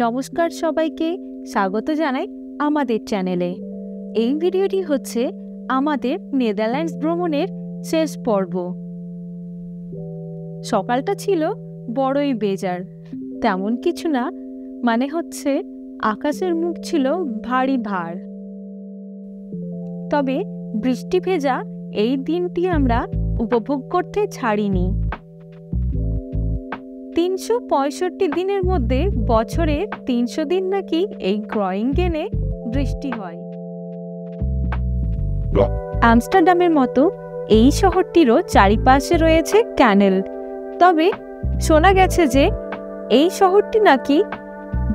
নমস্কার সবাইকে, স্বাগত জানাই আমাদের চ্যানেলে। এই ভিডিওটি হচ্ছে আমাদের নেদারল্যান্ডস ভ্রমণের শেষ পর্ব। সকালটা ছিল বড়ই বেজার, তেমন কিছু না, মানে হচ্ছে আকাশের মুখ ছিল ভারী ভার। তবে বৃষ্টি ভেজা এই দিনটি আমরা উপভোগ করতে ছাড়িনি। 365 দিনের মধ্যে বছরে 300 দিন নাকি এই গ্রয়িঙ্গেনে বৃষ্টি হয়। আমস্টারডামের মতো এই শহরটিরও চারিপাশে রয়েছে ক্যানেল। তবে শোনা গেছে যে এই শহরটি নাকি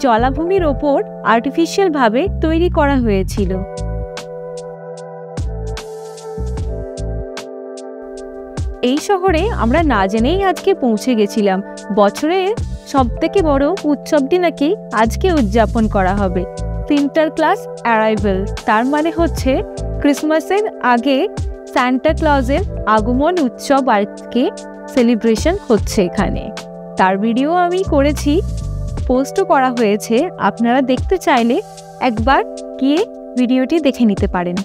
জলাভূমির ওপর আর্টিফিশিয়ালভাবে তৈরি করা হয়েছিল। এই শহরে আমরা না জেনেই আজকে পৌঁছে গেছিলাম। বছরের সবথেকে বড় উৎসবটি নাকি আজকে উদযাপন করা হবে, সিন্টারক্লাস অ্যারাইভেল। তার মানে হচ্ছে ক্রিসমাসের আগে সান্টা ক্লজের আগমন উৎসব আজকে সেলিব্রেশন হচ্ছে এখানে। তার ভিডিও আমি করেছি, পোস্টও করা হয়েছে। আপনারা দেখতে চাইলে একবার গিয়ে ভিডিওটি দেখে নিতে পারেন।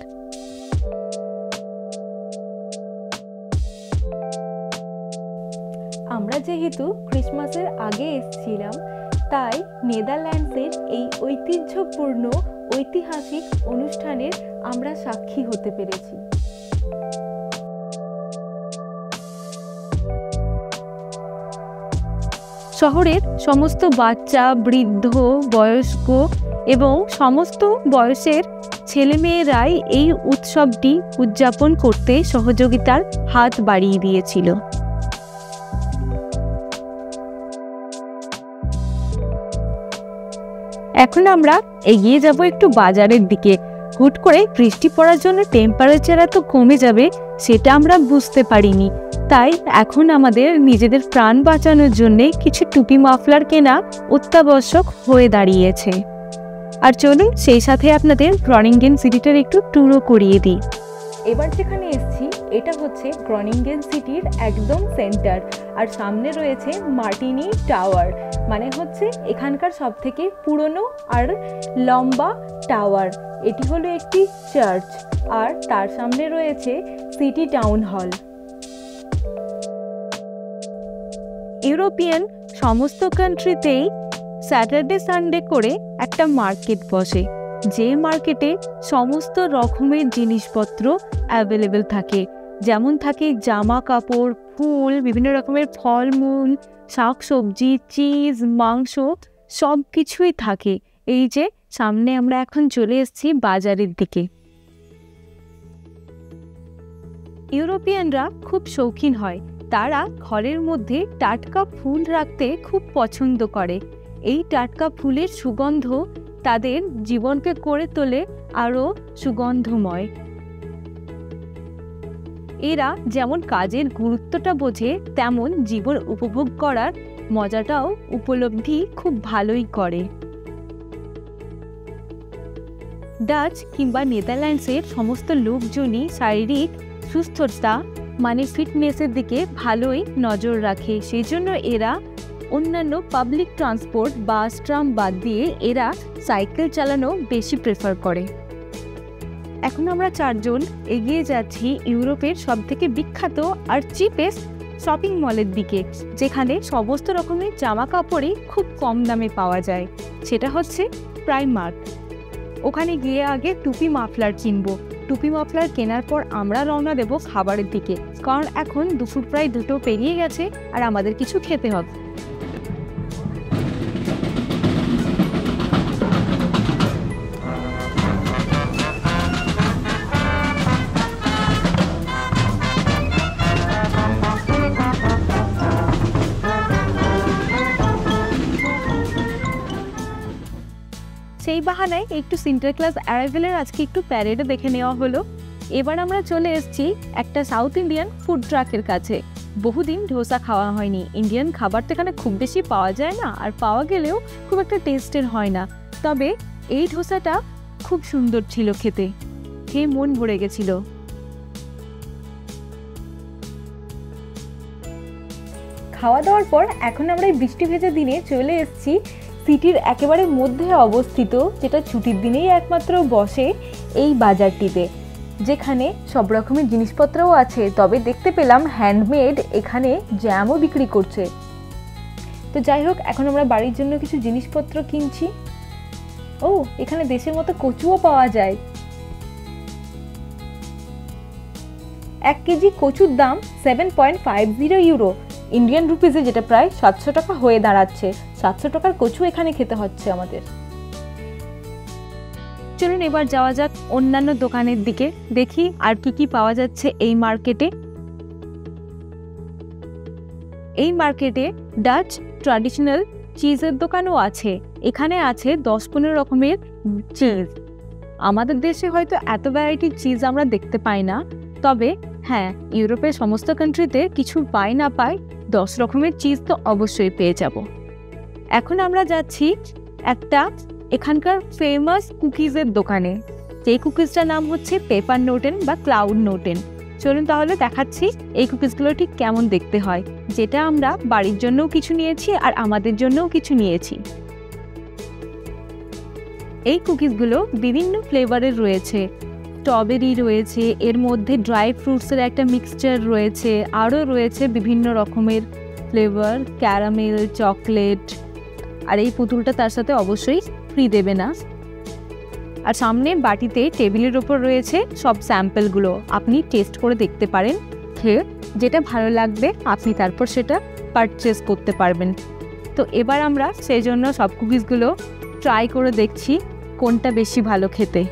আমরা যেহেতু ক্রিসমাসের আগে এসেছিলাম, তাই নেদারল্যান্ডসের এই ঐতিহ্যপূর্ণ ঐতিহাসিক অনুষ্ঠানের আমরা সাক্ষী হতে পেরেছি। শহরের সমস্ত বাচ্চা, বৃদ্ধ, বয়স্ক এবং সমস্ত বয়সের ছেলেমেয়েরাই এই উৎসবটি উদযাপন করতে সহযোগিতার হাত বাড়িয়ে দিয়েছিল। এখন আমরা এগিয়ে যাব একটু বাজারের দিকে। হুট করে বৃষ্টি পড়ার জন্য টেম্পারেচার এত কমে যাবে সেটা আমরা বুঝতে পারিনি। তাই এখন আমাদের নিজেদের প্রাণ বাঁচানোর জন্যে কিছু টুপি মাফলার কেনা অত্যাবশ্যক হয়ে দাঁড়িয়েছে। আর চলুন সেই সাথে আপনাদের গ্রনিঙ্গেন সিটিটার একটু ট্যুরও করিয়ে দিই। এবার যেখানে এসেছি এটা হচ্ছে গ্রনিঙ্গেন সিটির একদম সেন্টার, আর সামনে রয়েছে মার্টিনি টাওয়ার, মানে হচ্ছে এখানকার সবথেকে পুরনো আর লম্বা টাওয়ার। এটি হলো একটি চার্চ, আর তার সামনে রয়েছে সিটি টাউন হল। ইউরোপিয়ান সমস্ত কান্ট্রিতেই স্যাটারডে সানডে করে একটা মার্কেট বসে, যে মার্কেটে সমস্ত রকমের জিনিসপত্র অ্যাভেলেবেল থাকে। যেমন থাকে জামা কাপড়, ফুল, বিভিন্ন রকমের ফলমূল, শাকসবজি, চিজ, মাংস, সব কিছুই থাকে। এই যে সামনে আমরা এখন চলে এসেছি বাজারের দিকে। ইউরোপিয়ানরা খুব শৌখিন হয়, তারা ঘরের মধ্যে টাটকা ফুল রাখতে খুব পছন্দ করে। এই টাটকা ফুলের সুগন্ধ তাদের জীবনকে করে তোলে আরও সুগন্ধময়। এরা যেমন কাজের গুরুত্বটা বোঝে, তেমন জীবন উপভোগ করার মজাটাও উপলব্ধি খুব ভালোই করে। ডাচ কিংবা নেদারল্যান্ডসের সমস্ত লোকজনই শারীরিক সুস্থতা মানে ফিটনেসের দিকে ভালোই নজর রাখে। সেই জন্য এরা অন্যান্য পাবলিক ট্রান্সপোর্ট, বাস, ট্রাম বাদ দিয়ে এরা সাইকেল চালানো বেশি প্রেফার করে। এখন আমরা চারজন এগিয়ে যাচ্ছি ইউরোপের সবথেকে বিখ্যাত আর চিপেস্ট শপিং মলের দিকে, যেখানে সমস্ত রকমের জামা কাপড়ই খুব কম দামে পাওয়া যায়। সেটা হচ্ছে প্রাইমার্ক। ওখানে গিয়ে আগে টুপি মাফলার কিনবো। টুপি মাফলার কেনার পর আমরা রওনা দেব খাবারের দিকে, কারণ এখন দুপুর প্রায় 2টো পেরিয়ে গেছে আর আমাদের কিছু খেতে হবে। সেই বাহানায় একটু সিন্টারক্লাস অ্যারাইভেলের আজকে একটু প্যারেডে দেখে নেওয়া হলো। এবার আমরা চলে এসেছি একটা সাউথ ইন্ডিয়ান ফুড ট্রাকের কাছে। বহুদিন ধোসা খাওয়া হয়নি। ইন্ডিয়ান খাবার তো এখানে খুব বেশি পাওয়া যায় না, আর পাওয়া গেলেও খুব একটা টেস্টের হয় না। তবে এই ধোসাটা খুব সুন্দর ছিল খেতে, খেয়ে মন ভরে গেছিল। খাওয়া দাওয়ার পর এখন আমরা এই বৃষ্টি ভেজা দিনে চলে এসেছি সিটির একেবারে মধ্যে অবস্থিত, যেটা ছুটির দিনেই একমাত্র বসে এই বাজারটিতে, যেখানে সব রকমের জিনিসপত্রও আছে। তবে দেখতে পেলাম হ্যান্ডমেড এখানে জ্যামও বিক্রি করছে। তো যাই হোক, এখন আমরা বাড়ির জন্য কিছু জিনিসপত্র কিনছি। ও, এখানে দেশের মতো কচুও পাওয়া যায়। 1 কেজি কচুর দাম 7.50 ইউরো, ইন্ডিয়ান রুপিজে যেটা প্রায় 700 টাকা হয়ে দাঁড়াচ্ছে। 700 টাকার কচু এখানে খেতে হচ্ছে আমাদের। চলুন এবার যাওয়া যাক অন্যান্য দোকানের দিকে, দেখি আর কি পাওয়া যাচ্ছে এই মার্কেটে। এই মার্কেটে ডাচ ট্র্যাডিশনাল চিজের দোকানও আছে। এখানে আছে 10-15 রকমের চিজ। আমাদের দেশে হয়তো এত ভ্যারাইটির চিজ আমরা দেখতে পাই না, তবে হ্যাঁ, ইউরোপের সমস্ত কান্ট্রিতে কিছু পাই না পাই 10 রকমের চিজ তো অবশ্যই পেয়ে যাব। এখন আমরা যাচ্ছি একটা এখানকার ফেমাস কুকিজের দোকানে, যে কুকিজটার নাম হচ্ছে পেপার নোটেন বা ক্লাউড নোটেন। চলুন তাহলে দেখাচ্ছি এই কুকিজগুলো ঠিক কেমন দেখতে হয়, যেটা আমরা বাড়ির জন্যও কিছু নিয়েছি আর আমাদের জন্যও কিছু নিয়েছি। এই কুকিজগুলো বিভিন্ন ফ্লেভারের রয়েছে। স্ট্রবেরি রয়েছে, এর মধ্যে ড্রাই ফ্রুটসের একটা মিক্সচার রয়েছে, আরও রয়েছে বিভিন্ন রকমের ফ্লেভার, ক্যারামেল, চকলেট। আর এই পুতুলটা তার সাথে অবশ্যই ফ্রি দেবে না। আর সামনে বাটিতে টেবিলের ওপর রয়েছে সব স্যাম্পলগুলো, আপনি টেস্ট করে দেখতে পারেন। খেয়ে যেটা ভালো লাগবে আপনি তারপর সেটা পারচেস করতে পারবেন। তো এবার আমরা সেই জন্য সব কুকিজগুলো ট্রাই করে দেখছি কোনটা বেশি ভালো খেতে।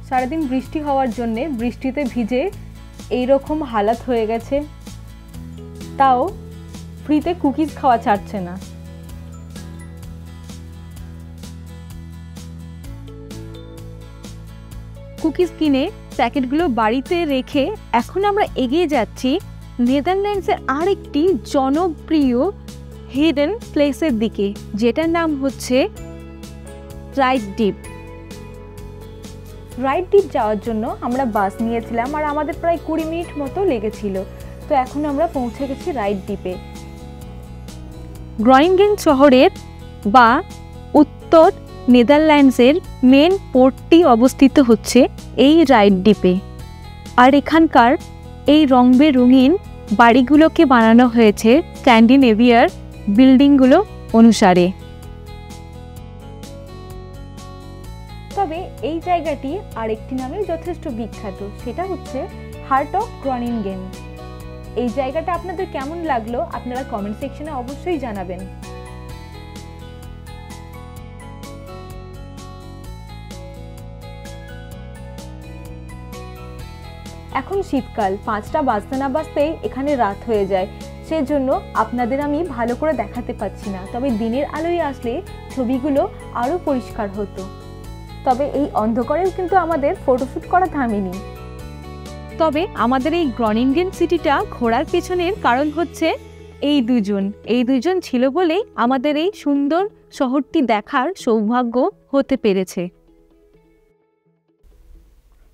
সারাদিন বৃষ্টি হওয়ার জন্যে বৃষ্টিতে ভিজে এইরকম হালাত হয়ে গেছে, তাও ফ্রিতে কুকিজ খাওয়া ছাড়ছে না। কুকিজ কিনে প্যাকেটগুলো বাড়িতে রেখে এখন আমরা এগিয়ে যাচ্ছি নেদারল্যান্ডসের আরেকটি জনপ্রিয় হিডেন প্লেসের দিকে, যেটার নাম হচ্ছে রাইট ডিপ। রাইট ডিপ যাওয়ার জন্য আমরা বাস নিয়েছিলাম আর আমাদের প্রায় 20 মিনিট মতো লেগেছিল। তো এখন আমরা পৌঁছে গেছি রাইট ডিপে। গ্রয়িঙ্গেন শহরের বা উত্তর নেদারল্যান্ডসের মেন পোর্টটি অবস্থিত হচ্ছে এই রাইট ডিপে। আর এখানকার এই রং বেরঙিন বাড়িগুলোকে বানানো হয়েছে স্ক্যান্ডিনেভিয়ার বিল্ডিংগুলো অনুসারে। তবে এই জায়গাটি আরেকটি নামে যথেষ্ট বিখ্যাত, সেটা হচ্ছে হার্ট অফ গ্রয়িঙ্গেন। এই জায়গাটা আপনাদের কেমন লাগলো আপনারা কমেন্ট সেকশনে অবশ্যই জানাবেন। এখন শীতকাল, 5টা বাজতে না বাজতেই এখানে রাত হয়ে যায়, সেজন্য আপনাদের আমি ভালো করে দেখাতে পাচ্ছি না। তবে দিনের আলোয় আসলে ছবিগুলো আরো পরিষ্কার হতো। তবে এই অন্ধকারেও কিন্তু আমাদের ফটোশুট করা থামেনি। তবে আমাদের এই গ্রয়িঙ্গেন সিটিটা ঘোরার পেছনের কারণ হচ্ছে এই দুজন ছিল বলেই আমাদের এই সুন্দর শহরটি দেখার সৌভাগ্য হতে পেরেছে।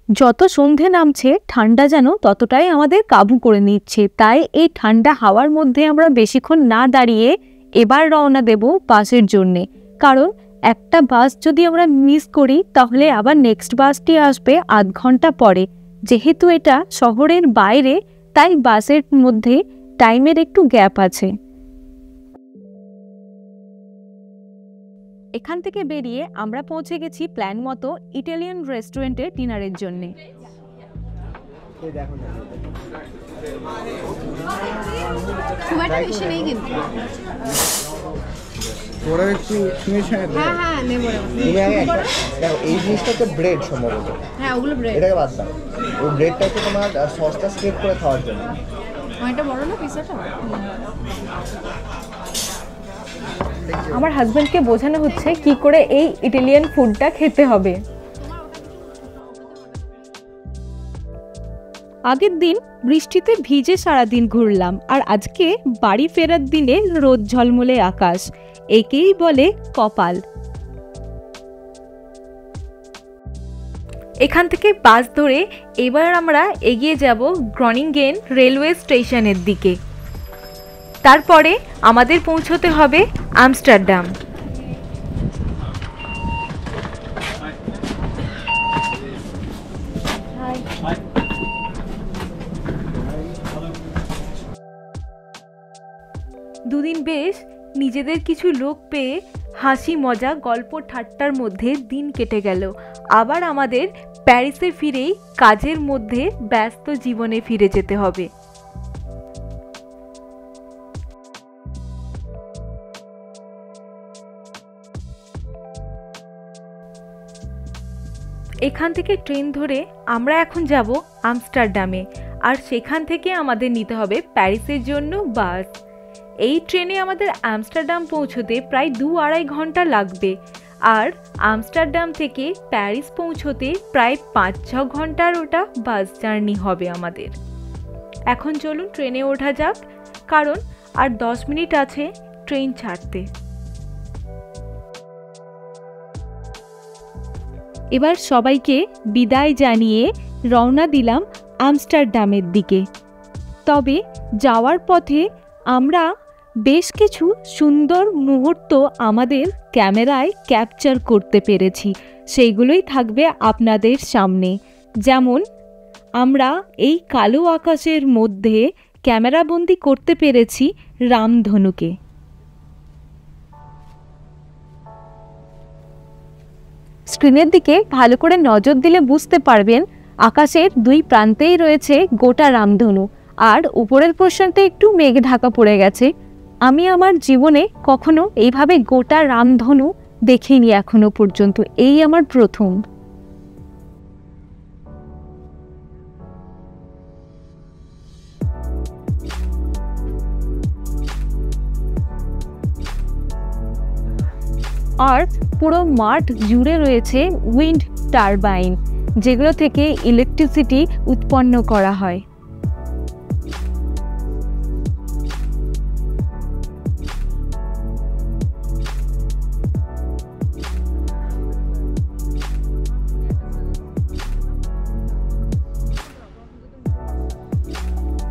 যত সন্ধে নামছে ঠান্ডা যেন ততটাই আমাদের কাবু করে নিচ্ছে, তাই এই ঠান্ডা হাওয়ার মধ্যে আমরা বেশিক্ষণ না দাঁড়িয়ে এবার রওনা দেব বাসের জন্যে। কারণ একটা বাস যদি আমরা মিস করি তাহলে আবার নেক্সট বাসটি আসবে আধ ঘন্টা পরে। যেহেতু এটা শহরের বাইরে, তাই বাসের মধ্যে টাইমের একটু গ্যাপ আছে। এখান থেকে বেরিয়ে আমরা পৌঁছে গেছি প্ল্যান মতো ইটালিয়ান রেস্টুরেন্টে ডিনারের জন্য। এই জিনিসটা হচ্ছে ব্রেড সম্ভবত, হ্যাঁ ওগুলো ব্রেড, এটাকে বাদ দাও। ওই ব্রেডটা হচ্ছে তোমার সসটা স্প্রেড করে খাওয়ার জন্য। ওইটা বড় না পিসাটা? আমার হাজবেন্ডকে বোঝানো হচ্ছে কি করে এই ইটালিয়ান ফুডটা খেতে হবে। আগের দিন বৃষ্টিতে ভিজে সারাদিন ঘুরলাম, আর আজকে বাড়ি ফেরার দিনে রোদ ঝলমলে আকাশ, একেই বলে কপাল। এখান থেকে বাস ধরে এবার আমরা এগিয়ে যাব গ্রনিঙ্গেন রেলওয়ে স্টেশনের দিকে। তারপরে আমাদের পৌঁছতে হবে আমস্টারডাম। দুদিন বেশ নিজেদের কিছু লোক পেয়ে হাসি মজা গল্প ঠাট্টার মধ্যে দিন কেটে গেল। আবার আমাদের প্যারিসে ফিরেই কাজের মধ্যে ব্যস্ত জীবনে ফিরে যেতে হবে। এখান থেকে ট্রেন ধরে আমরা এখন যাব আমস্টারডামে, আর সেখান থেকে আমাদের নিতে হবে প্যারিসের জন্য বাস। এই ট্রেনে আমাদের আমস্টারডাম পৌঁছতে প্রায় 2-2.5 ঘন্টা লাগবে, আর আমস্টারডাম থেকে প্যারিস পৌঁছতে প্রায় 5-6 ঘন্টার ওটা বাস জার্নি হবে আমাদের। এখন চলুন ট্রেনে ওঠা যাক, কারণ আর 10 মিনিট আছে ট্রেন ছাড়তে। এবার সবাইকে বিদায় জানিয়ে রওনা দিলাম আমস্টারডামের দিকে। তবে যাওয়ার পথে আমরা বেশ কিছু সুন্দর মুহূর্ত আমাদের ক্যামেরায় ক্যাপচার করতে পেরেছি, সেইগুলোই থাকবে আপনাদের সামনে। যেমন আমরা এই কালো আকাশের মধ্যে ক্যামেরাবন্দি করতে পেরেছি রামধনুকে। স্ক্রিনের দিকে ভালো করে নজর দিলে বুঝতে পারবেন আকাশের দুই প্রান্তেই রয়েছে গোটা রামধনু, আর উপরের পোর্শনটা একটু মেঘ ঢাকা পড়ে গেছে। আমি আমার জীবনে কখনো এইভাবে গোটা রামধনু দেখিনি এখনো পর্যন্ত, এই আমার প্রথম। আর পুরো মাঠ জুড়ে রয়েছে উইন্ড টারবাইন, যেগুলো থেকে ইলেকট্রিসিটি উৎপন্ন করা হয়।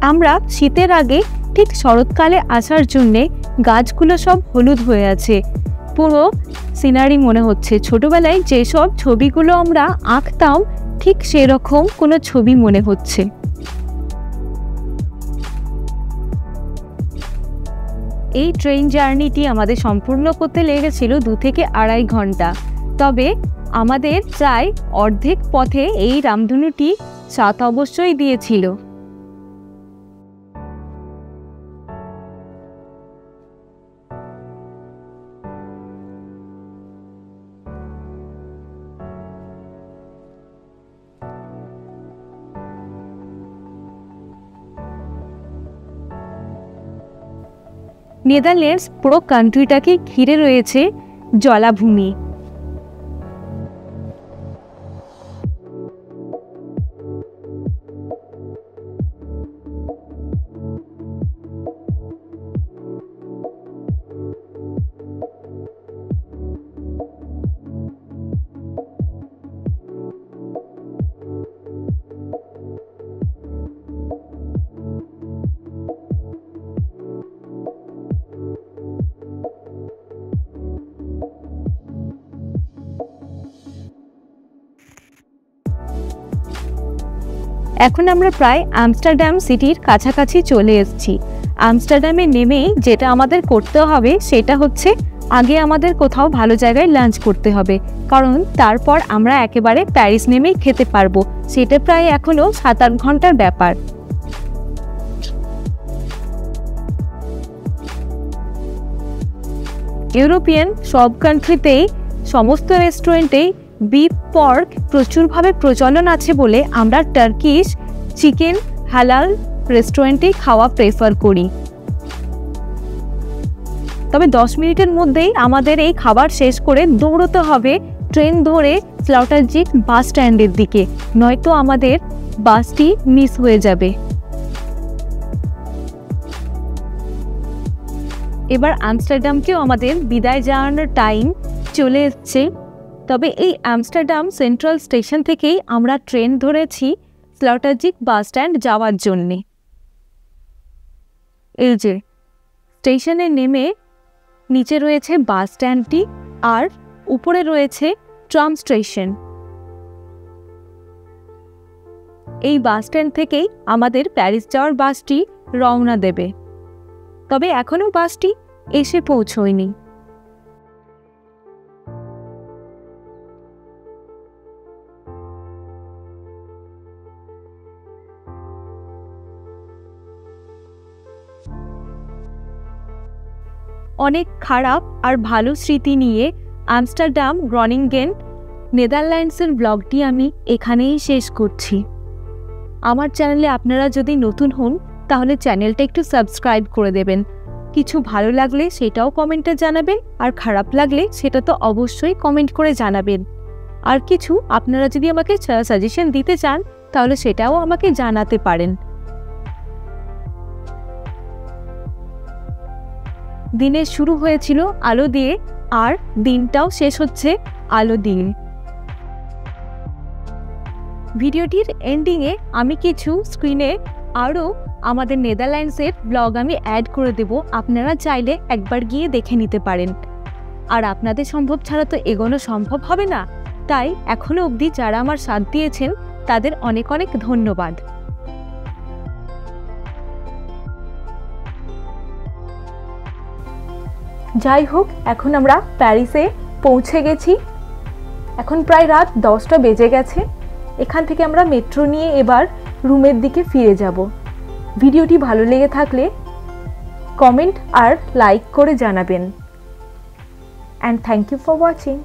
আমরা শীতের আগে ঠিক শরৎকালে আসার জন্যে গাছগুলো সব হলুদ হয়ে আছে, পুরো সিনারি মনে হচ্ছে ছোটবেলায় যেসব ছবিগুলো আমরা আঁকতাম ঠিক সেরকম কোনো ছবি মনে হচ্ছে। এই ট্রেন জার্নিটি আমাদের সম্পূর্ণ করতে লেগেছিল 2 থেকে 2.5 ঘন্টা। তবে আমাদের প্রায় অর্ধেক পথে এই রামধনুটি সাথ অবশ্যই দিয়েছিল। নেদারল্যান্ডস পুরো কান্ট্রিটাকে ঘিরে রয়েছে জলাভূমি। এখন আমরা প্রায় আমস্টারডাম সিটির কাছাকাছি চলে এসেছি। আমস্টারডামে নেমেই যেটা আমাদের করতে হবে সেটা হচ্ছে আগে আমাদের কোথাও ভালো জায়গায় লাঞ্চ করতে হবে, কারণ তারপর আমরা একেবারে প্যারিস নেমেই খেতে পারবো। সেটা প্রায় এখনো 7-8 ঘন্টার ব্যাপার। ইউরোপিয়ান সব কান্ট্রিতেই সমস্ত রেস্টুরেন্টেই বিফ পর্ক প্রচুরভাবে প্রচলন আছে বলে আমরা টার্কিশ চিকেন হালাল রেস্টুরেন্টেই খাওয়া প্রেফার করি। তবে 10 মিনিটের মধ্যেই আমাদের এই খাবার শেষ করে দৌড়তে হবে ট্রেন ধরে স্লটারজিক বাস স্ট্যান্ডের দিকে, নয়তো আমাদের বাসটি মিস হয়ে যাবে। এবার আমস্টারডামকেও আমাদের বিদায় জানানোর টাইম চলে এসছে। তবে এই আমস্টারডাম সেন্ট্রাল স্টেশন থেকেই আমরা ট্রেন ধরেছি স্লটারজিক বাস স্ট্যান্ড যাওয়ার জন্যে। এই যে স্টেশনে নেমে নিচে রয়েছে বাস স্ট্যান্ডটি আর উপরে রয়েছে ট্রাম স্টেশন। এই বাস স্ট্যান্ড থেকেই আমাদের প্যারিস যাওয়ার বাসটি রওনা দেবে, তবে এখনও বাসটি এসে পৌঁছয়নি। অনেক খারাপ আর ভালো স্মৃতি নিয়ে আমস্টারডাম গ্রনিঙ্গেন নেদারল্যান্ডসের ব্লগটি আমি এখানেই শেষ করছি। আমার চ্যানেলে আপনারা যদি নতুন হন তাহলে চ্যানেলটা একটু সাবস্ক্রাইব করে দেবেন। কিছু ভালো লাগলে সেটাও কমেন্টে জানাবেন, আর খারাপ লাগলে সেটা তো অবশ্যই কমেন্ট করে জানাবেন। আর কিছু আপনারা যদি আমাকে সাজেশন দিতে চান তাহলে সেটাও আমাকে জানাতে পারেন। দিনের শুরু হয়েছিল আলো দিয়ে আর দিনটাও শেষ হচ্ছে আলো দিয়ে। ভিডিওটির এন্ডিংয়ে আমি কিছু স্ক্রিনে আরও আমাদের নেদারল্যান্ডসের ব্লগ আমি অ্যাড করে দেব, আপনারা চাইলে একবার গিয়ে দেখে নিতে পারেন। আর আপনাদের সম্ভব ছাড়া তো এগোনো সম্ভব হবে না, তাই এখনও অবধি যারা আমার সাথ দিয়েছেন তাদের অনেক অনেক ধন্যবাদ। যাই হোক, এখন আমরা প্যারিসে পৌঁছে গেছি। এখন প্রায় রাত 10টা বেজে গেছে। এখান থেকে আমরা মেট্রো নিয়ে এবার রুমের দিকে ফিরে যাব। ভিডিওটি ভালো লেগে থাকলে কমেন্ট আর লাইক করে জানাবেন। And thank you for watching.